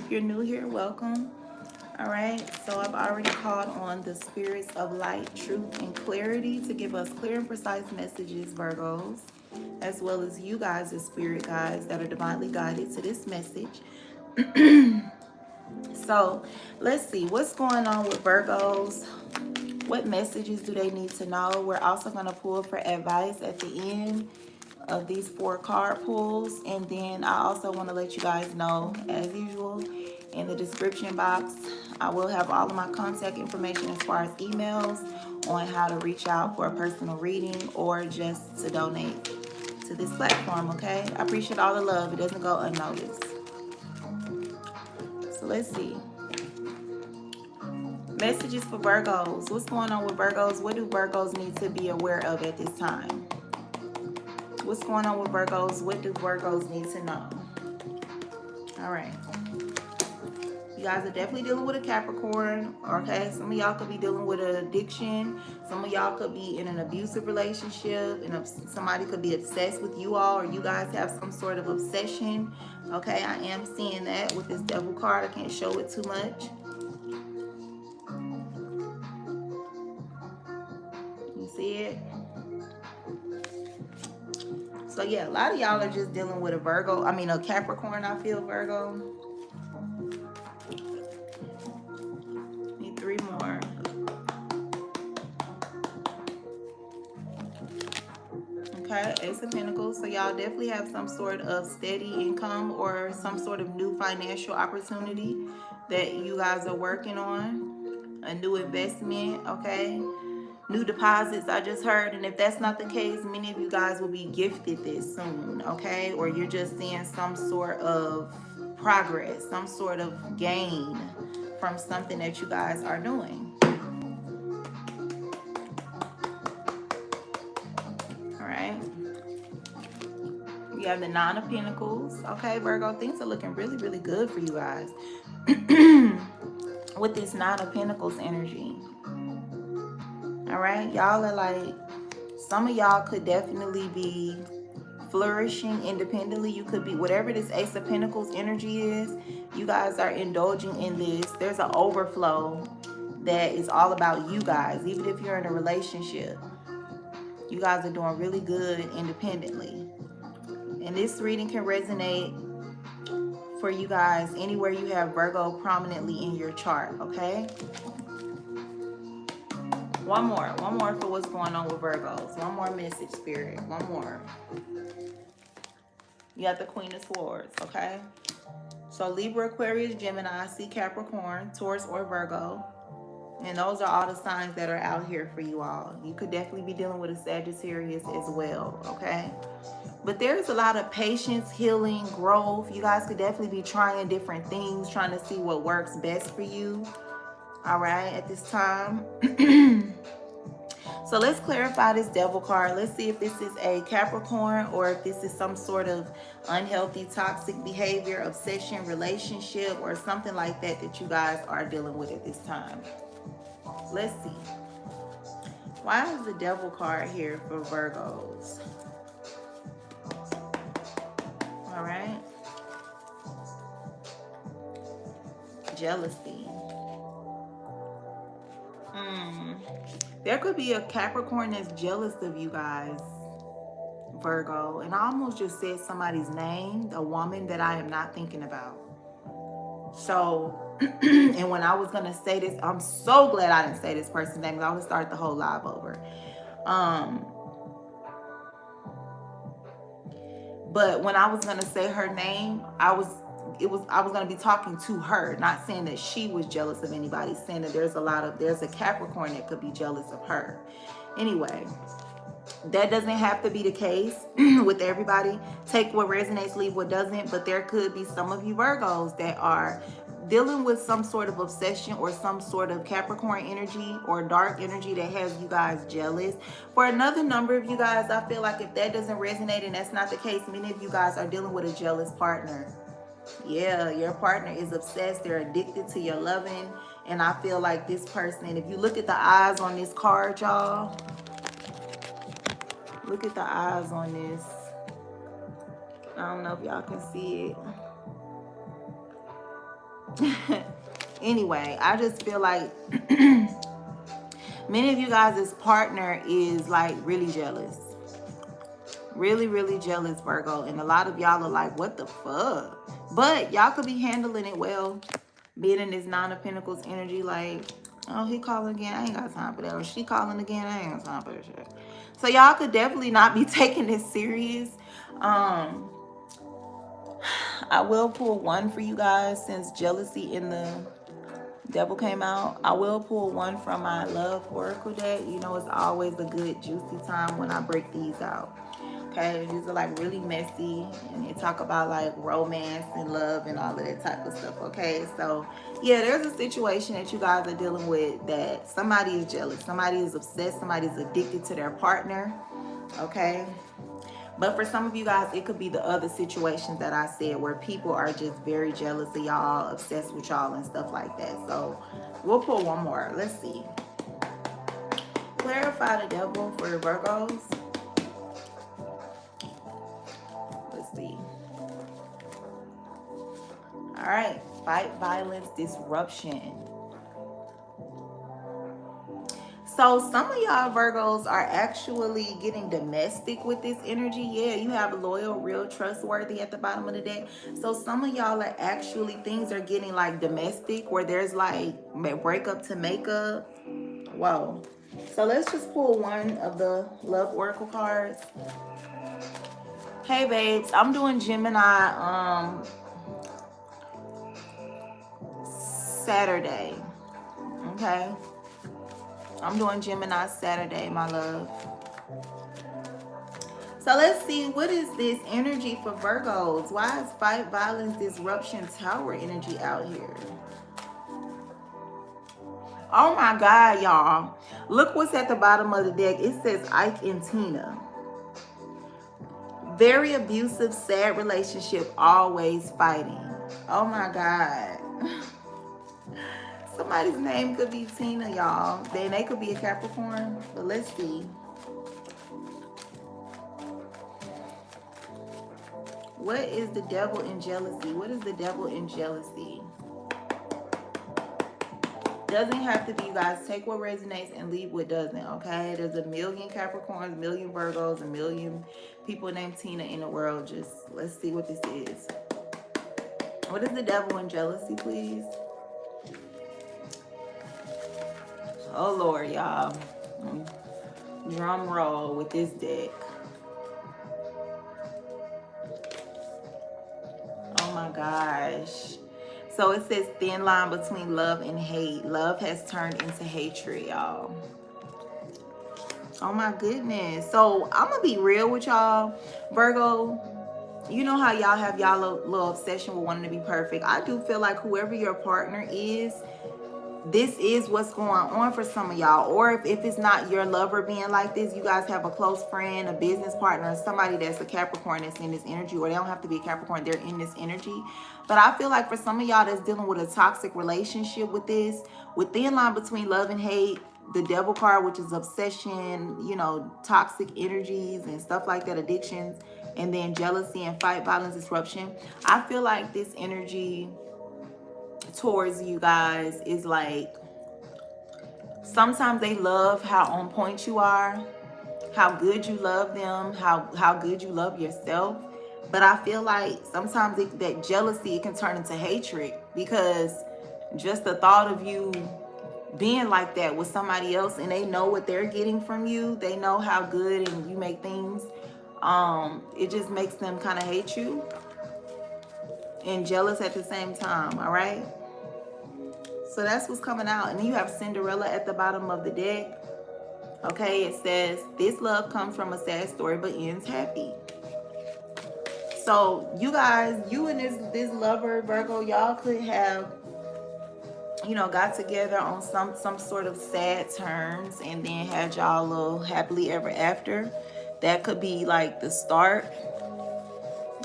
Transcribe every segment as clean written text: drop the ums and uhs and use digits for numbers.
If you're new here, welcome. All right, so I've already called on the spirits of light, truth, and clarity to give us clear and precise messages, Virgos, as well as you guys as spirit guides that are divinely guided to this message. So let's see what's going on with Virgos. What messages do they need to know? We're also going to pull for advice at the end of these 4 card pulls. And then I also want to let you guys know, as usual, in the description box, I will have all of my contact information as far as emails on how to reach out for a personal reading or just to donate to this platform, okay? I appreciate all the love. It doesn't go unnoticed. So let's see. Messages for Virgos. What's going on with Virgos? What do Virgos need to be aware of at this time? What's going on with Virgos? What do Virgos need to know? All right. You guys are definitely dealing with a Capricorn, okay? Some of y'all could be dealing with an addiction. Some of y'all could be in an abusive relationship, and somebody could be obsessed with you all, or you guys have some sort of obsession, okay? I am seeing that with this Devil card. I can't show it too much. You see it? So yeah, a lot of y'all are just dealing with a Capricorn, I feel, Virgo. Need 3 more. Okay, Ace of Pentacles. So y'all definitely have some sort of steady income or some sort of new financial opportunity that you guys are working on. A new investment, okay? New deposits, I just heard. And if that's not the case, many of you guys will be gifted this soon, okay? Or you're just seeing some sort of progress, some sort of gain from something that you guys are doing. All right. You have the 9 of Pentacles. Okay, Virgo, things are looking really, really good for you guys. With this 9 of Pentacles energy. All right, y'all are like, some of y'all could definitely be flourishing independently. You could be, whatever this Ace of Pentacles energy is, you guys are indulging in this. There's an overflow that is all about you guys. Even if you're in a relationship, you guys are doing really good independently. And this reading can resonate for you guys anywhere you have Virgo prominently in your chart, okay? One more for what's going on with Virgos. One more message, Spirit. One more. You got the Queen of Swords, okay? So Libra, Aquarius, Gemini, Sea, Capricorn, Taurus, or Virgo. And those are all the signs that are out here for you all. You could definitely be dealing with a Sagittarius as well, okay? But there's a lot of patience, healing, growth. You guys could definitely be trying different things, trying to see what works best for you, all right, at this time. So let's clarify this Devil card. Let's see if this is a Capricorn or if this is some sort of unhealthy, toxic behavior, obsession, relationship, or something like that that you guys are dealing with at this time. Let's see. Why is the Devil card here for Virgos? All right. Jealousy. There could be a Capricorn that's jealous of you guys, Virgo. And I almost just said somebody's name, a woman that I am not thinking about. So, and when I was going to say this, I'm so glad I didn't say this person's name, because I would start the whole live over. But when I was going to say her name, I was going to be talking to her, not saying that she was jealous of anybody, saying that there's a Capricorn that could be jealous of her. Anyway, that doesn't have to be the case with everybody. Take what resonates, leave what doesn't. But there could be some of you Virgos that are dealing with some sort of obsession or some sort of Capricorn energy or dark energy that has you guys jealous. For another number of you guys, I feel like if that doesn't resonate and that's not the case, many of you guys are dealing with a jealous partner. Yeah, your partner is obsessed. They're addicted to your loving. And I feel like this person, if you look at the eyes on this card, y'all, look at the eyes on this. I don't know if y'all can see it. Anyway, I just feel like many of you guys' partner is like really jealous. Really, really jealous, Virgo. And a lot of y'all are like, what the fuck? But y'all could be handling it well. Being in this Nine of Pentacles energy, like, oh, he calling again. I ain't got time for that. Or she calling again. I ain't got time for that shit. So y'all could definitely not be taking this serious. I will pull one for you guys since jealousy in the Devil came out. I will pull one from my love oracle deck. You know, it's always a good juicy time when I break these out. Okay, these are like really messy and they talk about like romance and love and all of that type of stuff. Okay, so yeah, there's a situation that you guys are dealing with that somebody is jealous, somebody is obsessed, somebody's addicted to their partner. Okay, but for some of you guys, it could be the other situations that I said where people are just very jealous of y'all, obsessed with y'all and stuff like that. So we'll pull one more. Let's see. Clarify the devil for the Virgos. Let's see. All right. Fight violence, disruption. So some of y'all Virgos are actually getting domestic with this energy. Yeah, you have loyal, real, trustworthy at the bottom of the deck. So some of y'all are actually, things are getting like domestic where there's like breakup to makeup. Whoa. So let's just pull one of the love oracle cards. Hey babes, I'm doing Gemini Saturday. Okay. I'm doing Gemini Saturday, my love. So let's see, what is this energy for Virgos? Why is fight, violence, disruption, tower energy out here? Oh my God, y'all. Look what's at the bottom of the deck. It says Ike and Tina. Very abusive, sad relationship, always fighting. Oh my God. Somebody's name could be Tina, y'all. Then they could be a Capricorn. But let's see. What is the devil in jealousy? What is the devil in jealousy? Doesn't have to be, you guys. Take what resonates and leave what doesn't, okay? There's a million Capricorns, a million Virgos, a million people named Tina in the world. Just let's see what this is. What is the devil in jealousy, please? Oh, Lord, y'all. Drum roll with this deck. Oh, my gosh. So it says thin line between love and hate. Love has turned into hatred, y'all. Oh, my goodness. So I'm going to be real with y'all. Virgo, you know how y'all have y'all little obsession with wanting to be perfect. I do feel like whoever your partner is, this is what's going on for some of y'all. Or if it's not your lover being like this, you guys have a close friend, a business partner, somebody that's a Capricorn that's in this energy, or they don't have to be a Capricorn, they're in this energy. But I feel like for some of y'all that's dealing with a toxic relationship with this, with thin line between love and hate, the devil card, which is obsession, you know, toxic energies and stuff like that, addictions, and then jealousy and fight, violence, disruption. I feel like this energy towards you guys is like, sometimes they love how on point you are, how good you love them, how good you love yourself. But I feel like sometimes that jealousy, it can turn into hatred, because just the thought of you being like that with somebody else, and they know what they're getting from you, they know how good and you make things, it just makes them kind of hate you and jealous at the same time. All right, so that's what's coming out. And then you have Cinderella at the bottom of the deck. Okay, it says this love comes from a sad story but ends happy. So you guys, you and this lover, Virgo, y'all could have, you know, got together on some sort of sad terms and then had y'all a little happily ever after. That could be like the start,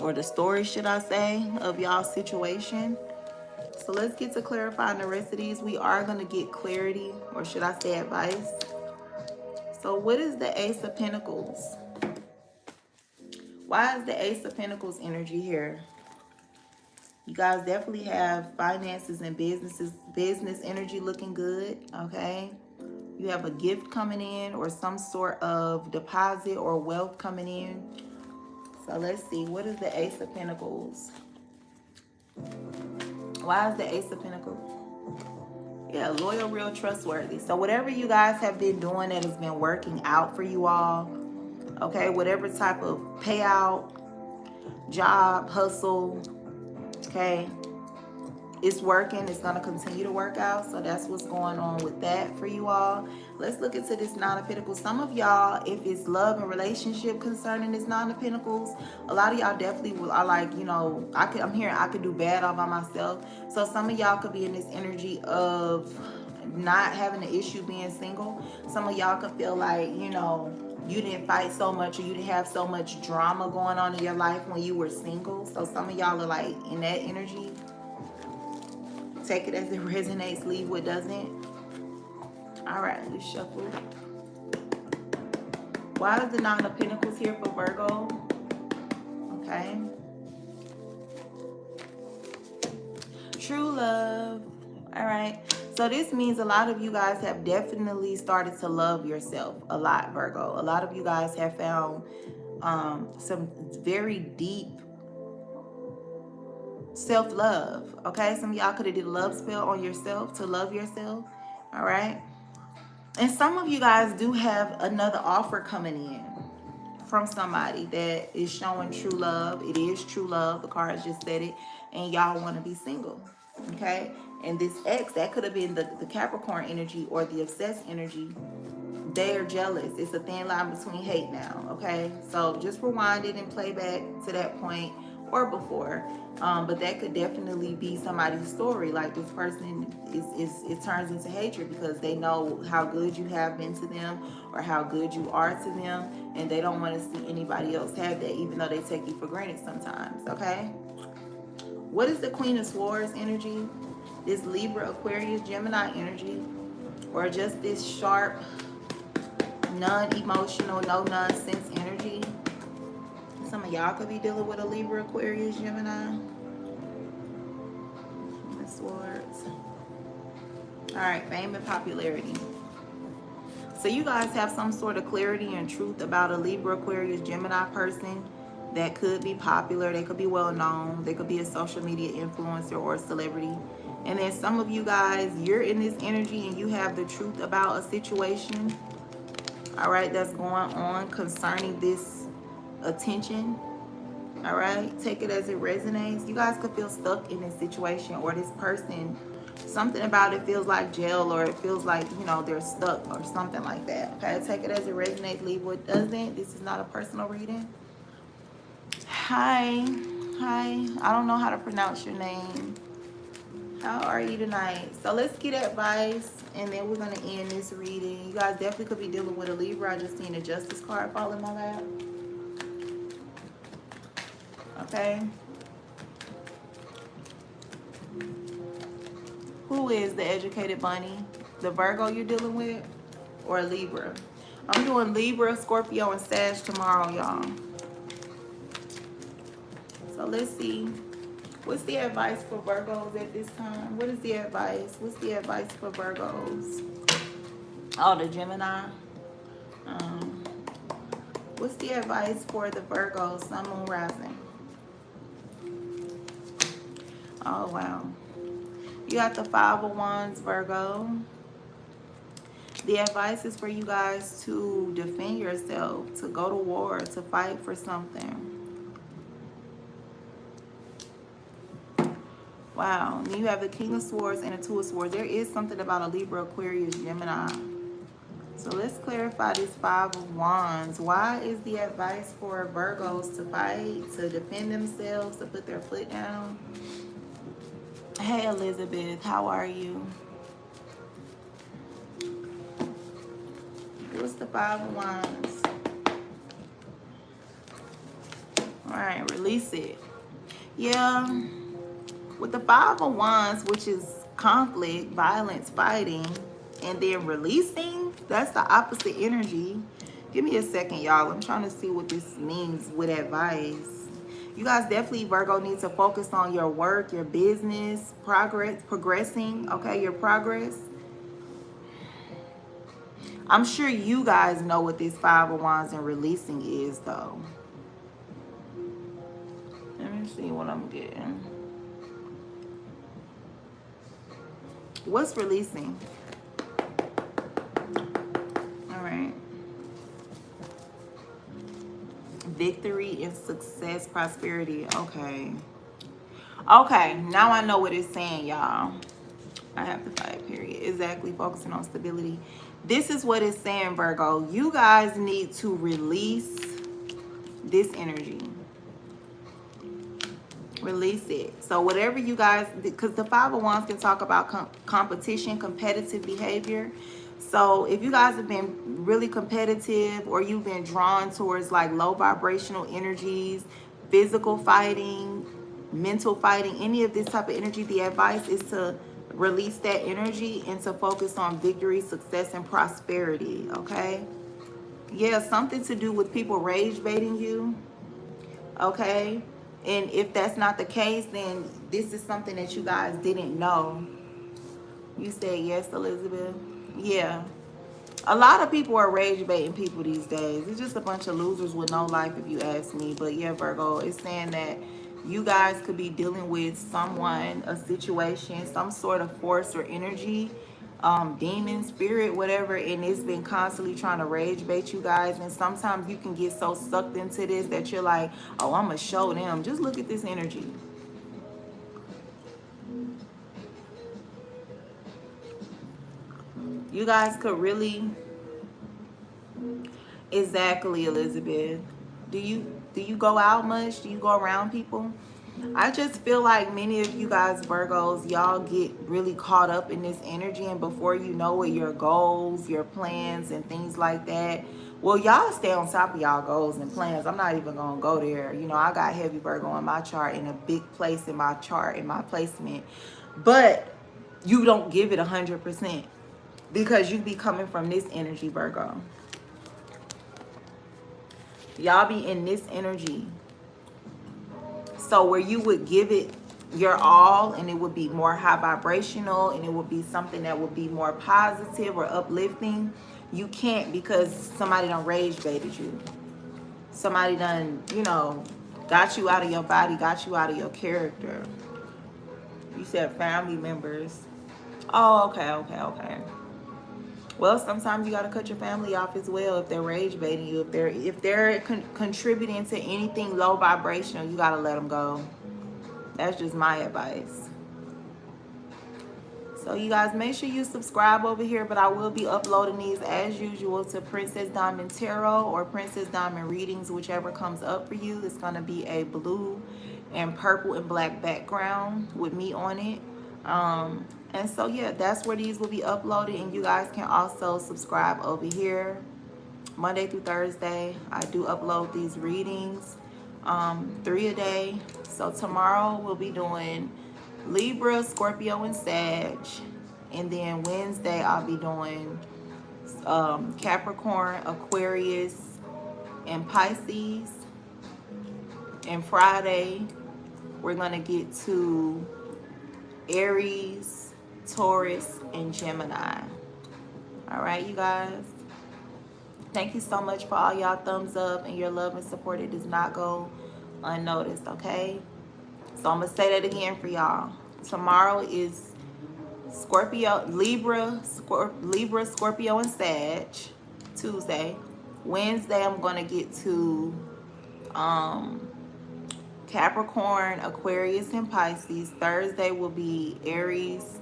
or the story, should I say, of y'all's situation. So let's get to clarifying the rest of these. We are going to get clarity, or should I say advice. So what is the Ace of Pentacles? Why is the Ace of Pentacles energy here? You guys definitely have finances and business energy looking good, okay? You have a gift coming in or some sort of deposit or wealth coming in. So let's see, what is the Ace of Pentacles? Why is the Ace of Pentacles? Yeah, loyal, real, trustworthy. So whatever you guys have been doing that has been working out for you all, okay, whatever type of payout, job, hustle, okay, it's working. It's going to continue to work out. So that's what's going on with that for you all. Let's look into this Nine of Pentacles. Some of y'all, if it's love and relationship concerning this Nine of Pentacles, a lot of y'all definitely are like, you know, I'm hearing I could do bad all by myself. So some of y'all could be in this energy of not having an issue being single. Some of y'all could feel like, you know, you didn't fight so much or you didn't have so much drama going on in your life when you were single. So some of y'all are like in that energy. Take it as it resonates, leave what doesn't. All right, let's shuffle. Why is the Nine of Pentacles here for Virgo? Okay. True love. All right. So this means a lot of you guys have definitely started to love yourself a lot, Virgo. A lot of you guys have found some very deep self-love, okay? Some of y'all could have did a love spell on yourself to love yourself, all right? And some of you guys do have another offer coming in from somebody that is showing true love. It is true love. The cards just said it. And y'all want to be single, okay? And this ex, that could have been the Capricorn energy or the obsessed energy. They are jealous. It's a thin line between hate now, okay? So just rewind it and play back to that point or before. But that could definitely be somebody's story. Like this person it turns into hatred because they know how good you have been to them or how good you are to them, and they don't want to see anybody else have that, even though they take you for granted sometimes, okay? What is the Queen of Swords energy? This Libra, Aquarius, Gemini energy, or just this sharp, non-emotional, no nonsense energy? Some of y'all could be dealing with a Libra, Aquarius, Gemini. The Swords. All right, fame and popularity. So you guys have some sort of clarity and truth about a Libra, Aquarius, Gemini person that could be popular. They could be well known. They could be a social media influencer or a celebrity. And then some of you guys, you're in this energy and you have the truth about a situation, all right, that's going on concerning this attention. All right, take it as it resonates. You guys could feel stuck in this situation, or this person, something about it feels like jail, or it feels like, you know, they're stuck or something like that. Okay, take it as it resonates, leave what doesn't. This is not a personal reading. Hi, I don't know how to pronounce your name. How are you tonight? So let's get advice, and then we're going to end this reading. You guys definitely could be dealing with a Libra. I just seen a Justice card fall in my lap. Okay. Who is the educated bunny? The Virgo you're dealing with, or a Libra? I'm doing Libra, Scorpio, and Sag tomorrow, y'all. So let's see. What's the advice for Virgos at this time? What is the advice? What's the advice for Virgos? Oh, the Gemini. What's the advice for the Virgos, Sun, Moon, Rising? Oh, wow. You got the Five of Wands, Virgo. The advice is for you guys to defend yourself, to go to war, to fight for something. Wow. And you have the King of Swords and the Two of Swords. There is something about a Libra, Aquarius, Gemini. So let's clarify this Five of Wands. Why is the advice for Virgos to fight, to defend themselves, to put their foot down? Hey, Elizabeth, how are you? What's the Five of Wands? All right, release it. Yeah, with the Five of Wands, which is conflict, violence, fighting, and then releasing, that's the opposite energy. Give me a second, y'all. I'm trying to see what this means with advice. You guys definitely, Virgo, need to focus on your work, your business, progressing, okay, your progress. I'm sure you guys know what this Five of Wands and releasing is, though. Let me see what I'm getting. What's releasing? All right. Victory and success, prosperity. Okay. Okay, now I know what it's saying, y'all. I have the 5 period. Exactly, focusing on stability. This is what it's saying, Virgo. You guys need to release this energy. Release it. So whatever you guys, because the Five of Wands can talk about competition, competitive behavior. So if you guys have been really competitive, or you've been drawn towards like low vibrational energies, physical fighting, mental fighting, any of this type of energy, the advice is to release that energy and to focus on victory, success, and prosperity. Okay. Yeah, something to do with people rage baiting you. Okay. And if that's not the case, then this is something that you guys didn't know. You said yes, Elizabeth. Yeah. A lot of people are rage baiting people these days. It's just a bunch of losers with no life, if you ask me. But yeah, Virgo, it's saying that you guys could be dealing with someone, a situation, some sort of force or energy, demon, spirit, whatever, and it's been constantly trying to rage bait you guys. And sometimes you can get so sucked into this that you're like, oh, I'm gonna show them. Just look at this energy. You guys could really, exactly, Elizabeth. Do you go out much? Do you go around people? I just feel like many of you guys, Virgos, y'all get really caught up in this energy, and before you know it, your goals, your plans, and things like that. Well, y'all stay on top of y'all goals and plans. I'm not even gonna go there. You know, I got heavy Virgo in my chart, in a big place in my chart, in my placement. But you don't give it 100% because you be coming from this energy, Virgo. Y'all be in this energy. So where you would give it your all, and it would be more high vibrational, and it would be something that would be more positive or uplifting, you can't, because somebody done rage baited you. Somebody done, you know, got you out of your body, got you out of your character. You said family members. Oh, okay. Well, sometimes you got to cut your family off as well if they're rage baiting you. If they're contributing to anything low vibrational, you got to let them go. That's just my advice. So you guys, make sure you subscribe over here, but I will be uploading these as usual to Princess Diamond Tarot or Princess Diamond Readings, whichever comes up for you. It's going to be a blue and purple and black background with me on it. And so yeah, that's where these will be uploaded, and you guys can also subscribe over here Monday through Thursday. I do upload these readings 3 a day. So tomorrow we'll be doing Libra, Scorpio, and Sag, and then Wednesday I'll be doing Capricorn, Aquarius, and Pisces, and Friday we're gonna get to Aries, Taurus, and Gemini. All right, you guys. Thank you so much for all y'all thumbs up and your love and support. It does not go unnoticed, okay? So I'm going to say that again for y'all. Tomorrow is Scorpio, Libra, Scorpio, and Sag. Tuesday. Wednesday, I'm going to get to Capricorn, Aquarius, and Pisces. Thursday will be Aries,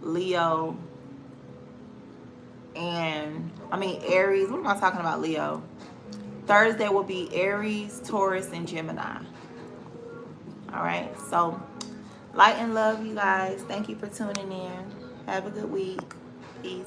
Leo, Aries. What am I talking about, Leo? Thursday will be Aries, Taurus, and Gemini. All right. So, light and love, you guys. Thank you for tuning in. Have a good week. Peace.